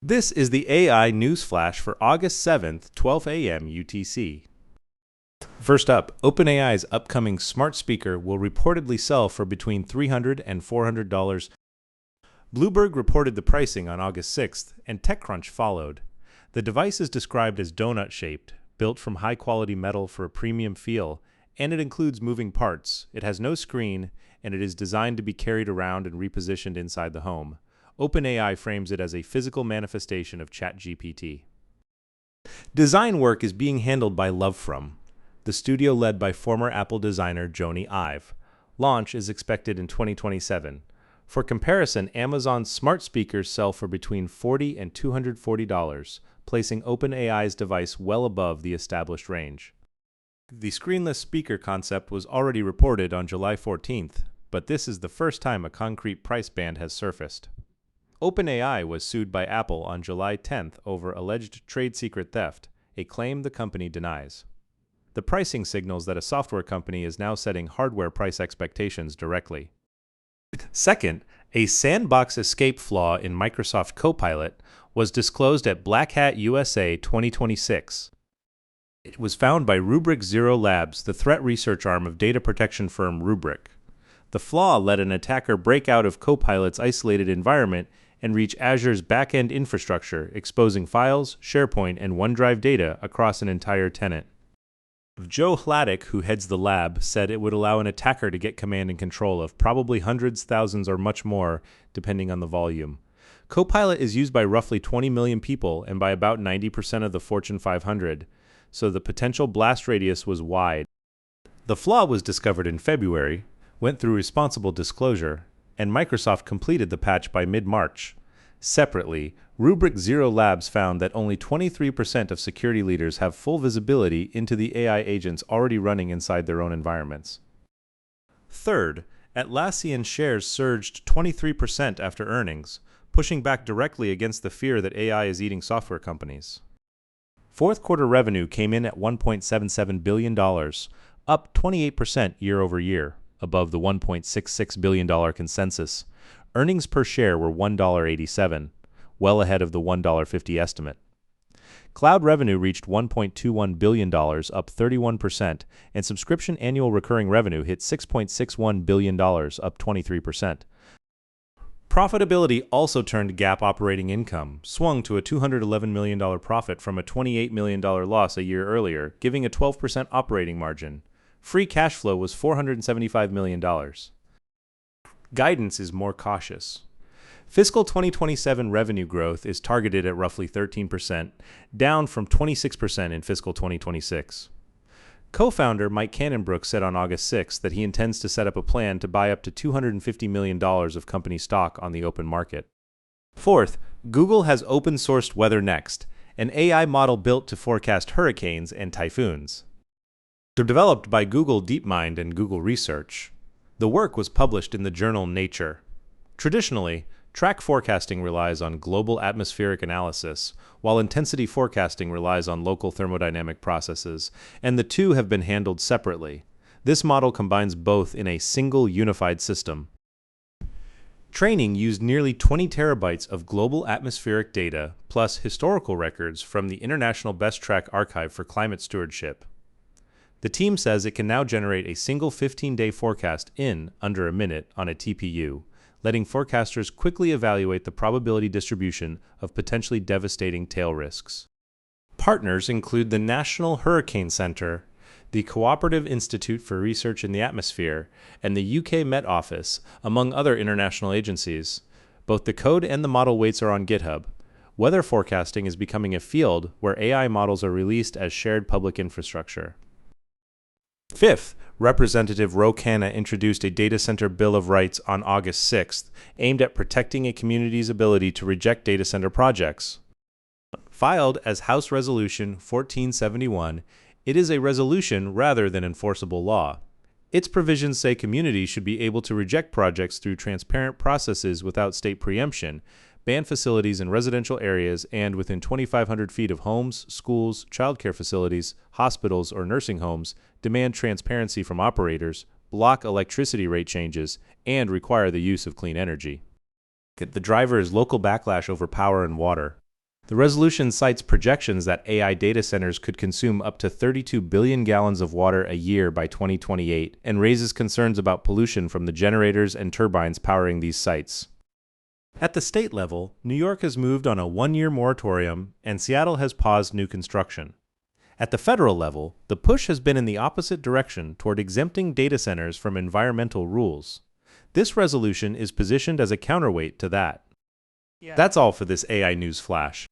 This is the AI News Flash for August 7th, 12 a.m. UTC. First up, OpenAI's upcoming smart speaker will reportedly sell for between $300 and $400. Bloomberg reported the pricing on August 6th, and TechCrunch followed. The device is described as donut-shaped, built from high-quality metal for a premium feel, and it includes moving parts. It has no screen, and it is designed to be carried around and repositioned inside the home. OpenAI frames it as a physical manifestation of ChatGPT. Design work is being handled by Lovefrom, the studio led by former Apple designer Jony Ive. Launch is expected in 2027. For comparison, Amazon's smart speakers sell for between $40 and $240, placing OpenAI's device well above the established range. The screenless speaker concept was already reported on July 14th, but this is the first time a concrete price band has surfaced. OpenAI was sued by Apple on July 10th over alleged trade secret theft, a claim the company denies. The pricing signals that a software company is now setting hardware price expectations directly. Second, a Sandbox escape flaw in Microsoft Copilot was disclosed at Black Hat USA 2026. It was found by Rubrik Zero Labs, the threat research arm of data protection firm Rubrik. The flaw let an attacker break out of Copilot's isolated environment and reach Azure's back-end infrastructure, exposing files, SharePoint, and OneDrive data across an entire tenant. Joe Hladek, who heads the lab, said it would allow an attacker to get command and control of probably hundreds, thousands, or much more, depending on the volume. Copilot is used by roughly 20 million people and by about 90% of the Fortune 500, so the potential blast radius was wide. The flaw was discovered in February, went through responsible disclosure, and Microsoft completed the patch by mid-March. Separately, Rubrik Zero Labs found that only 23% of security leaders have full visibility into the AI agents already running inside their own environments. Third, Atlassian shares surged 23% after earnings, pushing back directly against the fear that AI is eating software companies. Fourth quarter revenue came in at $1.77 billion, up 28% year over year, above the $1.66 billion consensus. Earnings per share were $1.87, well ahead of the $1.50 estimate. Cloud revenue reached $1.21 billion, up 31%, and subscription annual recurring revenue hit $6.61 billion, up 23%. Profitability also turned GAAP operating income, swung to a $211 million profit from a $28 million loss a year earlier, giving a 12% operating margin. Free cash flow was $475 million. Guidance is more cautious. Fiscal 2027 revenue growth is targeted at roughly 13%, down from 26% in fiscal 2026. Co-founder Mike Cannon-Brookes said on August 6 that he intends to set up a plan to buy up to $250 million of company stock on the open market. Fourth, Google has open-sourced WeatherNext, an AI model built to forecast hurricanes and typhoons. Developed by Google DeepMind and Google Research. The work was published in the journal Nature. Traditionally, track forecasting relies on global atmospheric analysis, while intensity forecasting relies on local thermodynamic processes, and the two have been handled separately. This model combines both in a single unified system. Training used nearly 20 terabytes of global atmospheric data, plus historical records from the International Best Track Archive for Climate Stewardship. The team says it can now generate a single 15-day forecast in under a minute on a TPU, letting forecasters quickly evaluate the probability distribution of potentially devastating tail risks. Partners include the National Hurricane Centre, the Cooperative Institute for Research in the Atmosphere, and the UK Met Office, among other international agencies. Both the code and the model weights are on GitHub. Weather forecasting is becoming a field where AI models are released as shared public infrastructure. Fifth, Representative Khanna introduced a data center Bill of Rights on August 6th, aimed at protecting a community's ability to reject data center projects. Filed as House Resolution 1471, it is a resolution rather than enforceable law. Its provisions say communities should be able to reject projects through transparent processes without state preemption, ban facilities in residential areas and within 2,500 feet of homes, schools, childcare facilities, hospitals, or nursing homes, demand transparency from operators, block electricity rate changes, and require the use of clean energy. The driver is local backlash over power and water. The resolution cites projections that AI data centers could consume up to 32 billion gallons of water a year by 2028 and raises concerns about pollution from the generators and turbines powering these sites. At the state level, New York has moved on a one-year moratorium and Seattle has paused new construction. At the federal level, the push has been in the opposite direction toward exempting data centers from environmental rules. This resolution is positioned as a counterweight to that. That's all for this AI News Flash.